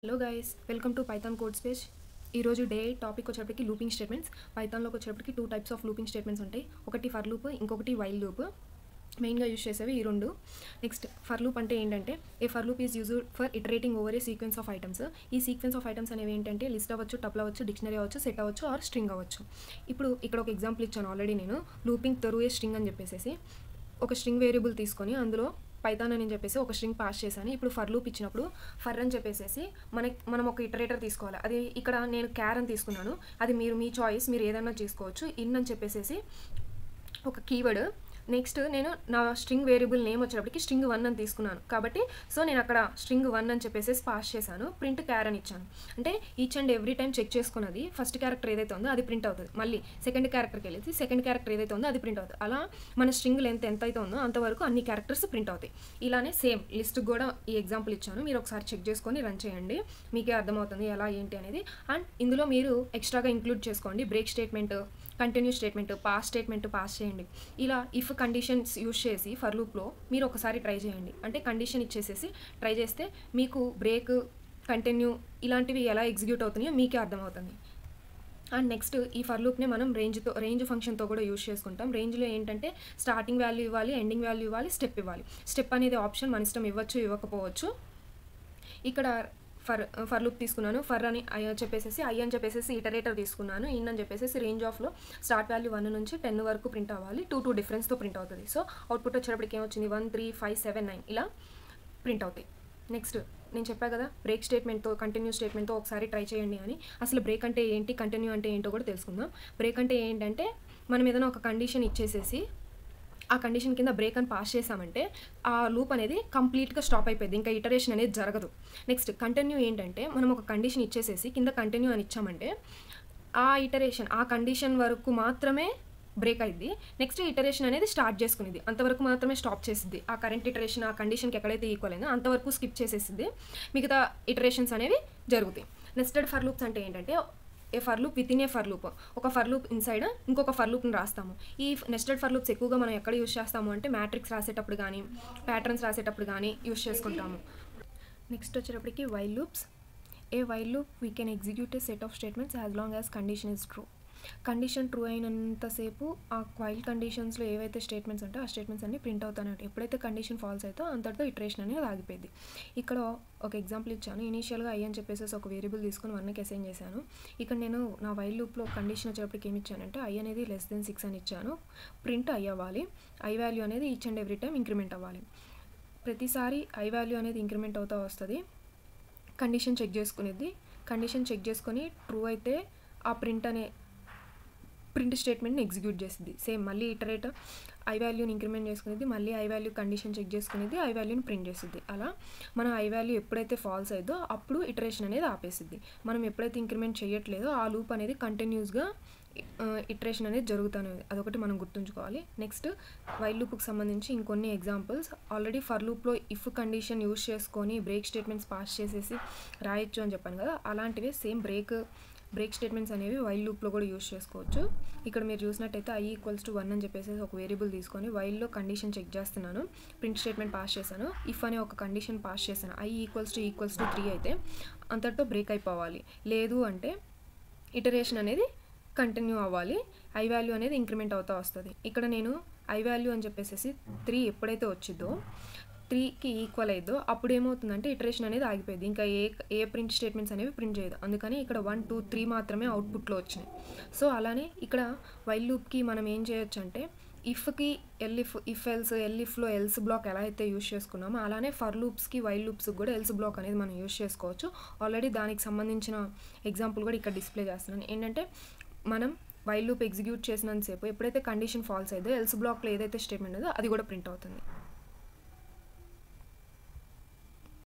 Hello guys, welcome to Python code space. ఈరోజు day topic వచ్చేటప్పటికి looping statements. పైథాన్లోకి వచ్చేటప్పటికి 2 టైప్స్ ఆఫ్ లూపింగ్ స్టేట్మెంట్స్ ఉంటాయి. ఒకటి ఫర్ లూప్, ఇంకొకటి వైల్ లూప్. మెయిన్గా యూజ్ చేసేవి ఈ రెండు. నెక్స్ట్ ఫర్ లూప్ అంటే ఏంటంటే a for loop is used for iterating over a sequence of items. ఈ సీక్వెన్స్ ఆఫ్ ఐటమ్స్ అనేవి ఏంటంటే లిస్ట్ అవ్వచ్చు, టపుల్ అవ్వచ్చు, డిక్షనరీ అవ్వచ్చు, సెట్ అవ్వచ్చు, ఆర్ స్ట్రింగ్ అవ్వచ్చు. ఇప్పుడు ఇక్కడ ఒక ఎగ్జాంపుల్ ఇచ్చాను ఆల్రెడీ నేను, లూపింగ్ త్రూ ఏ స్ట్రింగ్ అని చెప్పేసి ఒక స్ట్రింగ్ వేరియబుల్ తీసుకొని అందులో పైథాన్ అని చెప్పేసి ఒక స్ట్రింగ్ పాస్ చేశాను. ఇప్పుడు ఫర్ లూప్ ఇచ్చినప్పుడు ఫర్ అని చెప్పేసి మనం ఒక ఇటరేటర్ తీసుకోవాలి. అది ఇక్కడ నేను క్యార్ అని తీసుకున్నాను, అది మీ చాయిస్, మీరు ఏదైనా చేసుకోవచ్చు. ఇన్ అని చెప్పేసి ఒక కీవర్డ్. నెక్స్ట్ నేను నా స్ట్రింగ్ వేరియబుల్ నేమ్ వచ్చేటప్పటికి స్ట్రింగ్ 1 అని తీసుకున్నాను కాబట్టి నేను అక్కడ స్ట్రింగ్ 1 అని చెప్పేసి పాస్ చేశాను. ప్రింట్ క్యార్ అని ఇచ్చాను. అంటే each and every time check చేసుకున్నది ఫస్ట్ క్యారెక్టర్ ఏదైతే ఉందో అది ప్రింట్ అవుతుంది. మళ్ళీ సెకండ్ క్యారెక్టర్కి వెళ్ళి సెకండ్ క్యారెక్టర్ ఏదైతే ఉందో అది ప్రింట్ అవుతుంది. అలా మన స్ట్రింగ్ లెంత్ ఎంత అయితే ఉందో అంతవరకు అన్ని క్యారెక్టర్స్ ప్రింట్ అవుతాయి. ఇలానే సేమ్ లిస్ట్ కూడా ఈ ఎగ్జాంపుల్ ఇచ్చాను, మీరు ఒకసారి చెక్ చేసుకొని రన్ చేయండి, మీకే అర్థమవుతుంది ఎలా ఏంటి అనేది. అండ్ ఇందులో మీరు ఎక్స్ట్రాగా ఇంక్లూడ్ చేసుకోండి break statement, continue statement, pass statement pass చేయండి. ఇలా ఇఫ్ కండిషన్స్ యూజ్ చేసి ఫర్ లూప్లో మీరు ఒకసారి ట్రై చేయండి. అంటే కండిషన్ ఇచ్చేసేసి ట్రై చేస్తే మీకు బ్రేక్, కంటిన్యూ ఇలాంటివి ఎలా ఎగ్జిక్యూట్ అవుతున్నాయో మీకే అర్థమవుతుంది. అండ్ నెక్స్ట్ ఈ ఫర్ లూప్ని మనం రేంజ్ ఫంక్షన్తో కూడా యూజ్ చేసుకుంటాం. రేంజ్లో ఏంటంటే స్టార్టింగ్ వాల్యూ ఇవ్వాలి, ఎండింగ్ వాల్యూ ఇవ్వాలి, స్టెప్ ఇవ్వాలి. స్టెప్ అనేది ఆప్షన్, మన ఇష్టం, ఇవ్వచ్చు ఇవ్వకపోవచ్చు. ఇక్కడ ఫర్ లూప్ తీసుకున్నాను. ఫర్ అని చెప్పేసి ఐ అని చెప్పేసి ఇటరేటర్ తీసుకున్నాను. ఇన్ అని చెప్పేసి రేంజ్ ఆఫ్లో స్టార్ట్ వాల్యూ 1 నుంచి 10 వరకు ప్రింట్ అవ్వాలి. 2 డిఫరెన్స్తో ప్రింట్ అవుతుంది. సో అవుట్పుట్ వచ్చేటప్పటికి ఏమొచ్చింది, 1 3 5 7 9 ఇలా ప్రింట్ అవుతాయి. నెక్స్ట్ నేను చెప్పా కదా బ్రేక్ స్టేట్మెంట్తో, కంటిన్యూ స్టేట్మెంట్తో ఒకసారి ట్రై చేయండి అని. అసలు బ్రేక్ అంటే ఏంటి, కంటిన్యూ అంటే ఏంటో కూడా తెలుసుకుందాం. బ్రేక్ అంటే ఏంటంటే మనం ఏదైనా ఒక కండిషన్ ఇచ్చేసేసి ఆ కండిషన్ కింద బ్రేక్ అని పాస్ చేసామంటే ఆ లూప్ అనేది కంప్లీట్గా స్టాప్ అయిపోయింది, ఇంకా ఇటరేషన్ అనేది జరగదు. నెక్స్ట్ కంటిన్యూ ఏంటంటే మనం ఒక కండిషన్ ఇచ్చేసేసి కింద కంటిన్యూ అని ఇచ్చామంటే ఆ ఇటరేషన్, ఆ కండిషన్ వరకు మాత్రమే బ్రేక్ అయింది. నెక్స్ట్ ఇటరేషన్ అనేది స్టార్ట్ చేసుకునేది, అంతవరకు మాత్రమే స్టాప్ చేసిద్ది. ఆ కరెంట్ ఇటరేషన్ ఆ కండిషన్కి ఎక్కడైతే ఈక్వల్ అయిందో అంతవరకు స్కిప్ చేసేసిద్ది, మిగతా ఇటరేషన్స్ అనేవి జరుగుతాయి. నెస్టెడ్ ఫర్ లూప్స్ అంటే ఏంటంటే a for loop with in a for loop, ఒక ఫర్ లూప్ ఇన్సైడ్ ఇంకొక ఫర్ లూప్ని రాస్తాము. ఈ నెస్టెడ్ ఫర్ లూప్స్ ఎక్కువగా మనం ఎక్కడ యూజ్ చేస్తాము అంటే మ్యాట్రిక్స్ రాసేటప్పుడు కానీ, ప్యాటర్న్స్ రాసేటప్పుడు కానీ యూజ్ చేసుకుంటాము. నెక్స్ట్ వచ్చేటప్పటికి while loops. A while loop we can execute a set of statements as long as condition is true. Condition true అయినంతసేపు ఆ వైల్ కండిషన్స్లో ఏవైతే స్టేట్మెంట్స్ ఉంటాయో ఆ స్టేట్మెంట్స్ అన్ని ప్రింట్ అవుతానే ఉంటాయి. ఎప్పుడైతే కండిషన్ ఫాల్స్ అవుతో అంతటితో ఇటరేషన్ అనేది ఆగిపోయింది. ఇక్కడ ఒక ఎగ్జాంపుల్ ఇచ్చాను. ఇనీషియల్గా ఐ అని చెప్పేసి ఒక వేరియబుల్ తీసుకొని 1కి అసైన్ చేశాను. ఇక్కడ నేను నా వైల్ లూప్లో కండిషన్ వచ్చేటప్పటికి ఏమి ఇచ్చానంటే ఐ అనేది <6 అని ఇచ్చాను. ప్రింట్ ఐ అవ్వాలి. ఐ వాల్యూ అనేది each and every time increment అవ్వాలి. ప్రతిసారి ఐ వాల్యూ అనేది ఇంక్రిమెంట్ అవుతూ వస్తుంది. కండిషన్ చెక్ చేసుకునేది. కండిషన్ చెక్ చేసుకొని ట్రూ అయితే ఆ ప్రింట్ స్టేట్మెంట్ని ఎగ్జిక్యూట్ చేస్తుంది. సేమ్ మళ్ళీ ఇటరేటర్ ఐ వాల్యూని ఇంక్రిమెంట్ చేసుకునేది, మళ్ళీ ఐ వాల్యూ కండిషన్ చెక్ చేసుకునేది, ఐ వాల్యూని ప్రింట్ చేస్తుంది. అలా మన ఐ వాల్యూ ఎప్పుడైతే ఫాల్స్ అయిందో అప్పుడు ఇటరేషన్ అనేది ఆపేసిద్ది. మనం ఎప్పుడైతే ఇంక్రిమెంట్ చేయట్లేదో ఆ లూప్ అనేది కంటిన్యూస్గా ఇటరేషన్ అనేది జరుగుతూనే, అదొకటి మనం గుర్తుంచుకోవాలి. నెక్స్ట్ వైల్ లూప్కి సంబంధించి ఇంకొన్ని ఎగ్జాంపుల్స్. ఆల్రెడీ ఫర్ లూప్లో ఇఫ్ కండిషన్ యూజ్ చేసుకొని బ్రేక్ స్టేట్మెంట్స్ పాస్ చేసేసి రాయొచ్చు అని చెప్పాను కదా, అలాంటివే సేమ్ బ్రేక్ స్టేట్మెంట్స్ అనేవి వైల్ లూప్లో కూడా యూజ్ చేసుకోవచ్చు. ఇక్కడ మీరు చూసినట్టయితే i = 1 అని చెప్పేసి ఒక వేరియబుల్ తీసుకొని వైల్లో కండిషన్ చెక్ చేస్తున్నాను, ప్రింట్ స్టేట్మెంట్ పాస్ చేశాను, ఇఫ్ అనే ఒక కండిషన్ పాస్ చేశాను. i = 3 అయితే అంతటితో బ్రేక్ అయిపోవాలి. లేదు అంటే ఇటరేషన్ అనేది కంటిన్యూ అవ్వాలి. ఐ వాల్యూ అనేది ఇంక్రిమెంట్ అవుతూ వస్తుంది. ఇక్కడ నేను ఐ వాల్యూ అని చెప్పేసి 3 ఎప్పుడైతే వచ్చిందో 3కి ఈక్వల్ అయ్యిద్దో అప్పుడు ఏమవుతుందంటే ఇటరేషన్ అనేది ఆగిపోయింది. ఇంకా ఏ ప్రింట్ స్టేట్మెంట్స్ అనేవి ప్రింట్ చేయదు. అందుకని ఇక్కడ 1 2 3 మాత్రమే అవుట్పుట్లో వచ్చినాయి. సో అలానే ఇక్కడ వైల్ లూప్కి మనం ఏం చేయొచ్చు అంటే ఇఫ్కి ఇఫ్ ఎల్స్, ఎల్ఇఫ్లో ఎల్స్ బ్లాక్ ఎలా అయితే యూజ్ చేసుకున్నామో అలానే ఫర్ లూప్స్కి వైల్ లూప్స్కి కూడా ఎల్స్ బ్లాక్ అనేది మనం యూజ్ చేసుకోవచ్చు. ఆల్రెడీ దానికి సంబంధించిన ఎగ్జాంపుల్ కూడా ఇక్కడ డిస్ప్లే చేస్తున్నాను. ఏంటంటే మనం వైల్ లూప్ ఎగ్జిక్యూట్ చేసినంతసేపు ఎప్పుడైతే కండిషన్ ఫాల్స్ అయిందో ఎల్స్ బ్లాక్లో ఏదైతే స్టేట్మెంట్ ఉందో అది కూడా ప్రింట్ అవుతుంది.